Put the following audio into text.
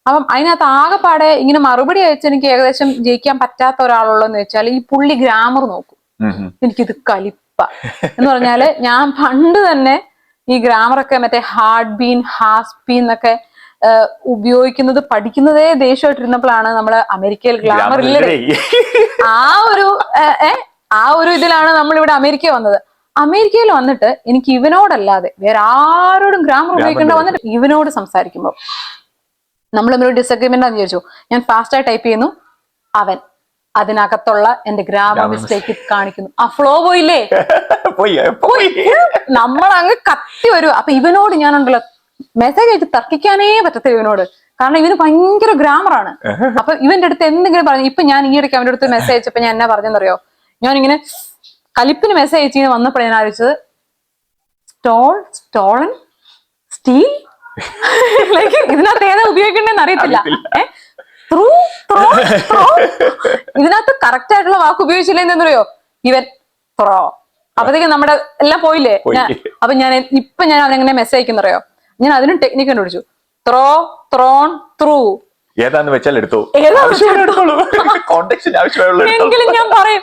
അപ്പം അതിനകത്ത് ആകെപ്പാടെ ഇങ്ങനെ മറുപടി അയച്ച് എനിക്ക് ഏകദേശം ജയിക്കാൻ പറ്റാത്ത ഒരാളുള്ളതെന്ന് വെച്ചാൽ ഈ പുള്ളി ഗ്രാമർ നോക്കും. എനിക്കിത് കലിപ്പ എന്ന് പറഞ്ഞാല് ഞാൻ പണ്ട് തന്നെ ഈ ഗ്രാമറൊക്കെ മറ്റേ ഹാർഡ് ബീൻ ഹാസ് ബീൻ എന്നൊക്കെ ഉപയോഗിക്കുന്നത് പഠിക്കുന്നതേ ദേഷ്യമായിട്ടിരുന്നപ്പോഴാണ് നമ്മള് അമേരിക്കയിൽ ഗ്രാമർ ഇല്ലേ ആ ഒരു ഇതിലാണ് നമ്മൾ ഇവിടെ അമേരിക്ക വന്നത്. അമേരിക്കയിൽ വന്നിട്ട് എനിക്ക് ഇവനോടല്ലാതെ വേറെ ആരോടും ഗ്രാമർ ഉപയോഗിക്കേണ്ട വന്നിട്ട് ഇവനോട് സംസാരിക്കുമ്പോൾ നമ്മൾ തമ്മിൽ ഡിസഗ്രിമെന്റ് ആണെന്ന് വിചാരിച്ചു. ഞാൻ ഫാസ്റ്റായി ടൈപ്പ് ചെയ്യുന്നു, അവൻ അതിനകത്തുള്ള എന്റെ ഗ്രാമർ മിസ്റ്റേക്ക് കാണിക്കുന്നു. ആ ഫ്ലോ പോയില്ലേ, നമ്മൾ അങ്ങ് കത്തി വരും. അപ്പൊ ഇവനോട് ഞാനുണ്ടല്ലോ മെസ്സേജ് അയച്ച് തർക്കിക്കാനേ പറ്റത്തില്ല ഇവനോട്, കാരണം ഇവന് ഭയങ്കര ഗ്രാമറാണ്. അപ്പൊ ഇവന്റെ അടുത്ത് എന്തെങ്കിലും പറഞ്ഞു. ഇപ്പൊ ഞാൻ ഈ ഇടയ്ക്ക് അവന്റെ അടുത്ത് മെസ്സേജ് അയച്ചപ്പോ ഞാൻ എന്നാ പറഞ്ഞെന്നറിയോ, ഞാനിങ്ങനെ കലിപ്പിന് മെസ്സേജ് അയച്ചു വന്നപ്പോഴേ ഞാൻ ആലോചിച്ചത് സ്റ്റോളൻ സ്റ്റീൽ ഇതിനകത്ത് ഏതാ ഉപയോഗിക്കണ്ടെന്ന് അറിയത്തില്ല. ഇതിനകത്ത് കറക്റ്റ് ആയിട്ടുള്ള വാക്ക് ഉപയോഗിച്ചില്ല എന്നറിയോ, ഇവൻ ത്രോ. അപ്പത്തേക്കും നമ്മുടെ എല്ലാം പോയില്ലേ. അപ്പൊ ഞാൻ അവനെങ്ങനെ മെസ്സേജ് അയക്കുന്നറിയോ, ഞാൻ അതിനും ടെക്നിക്ക് കണ്ടുപിടിച്ചു. Throw, thrown, through. ഏതാന്ന് വെച്ചാൽ എടുത്തു, എങ്കിലും ഞാൻ പറയും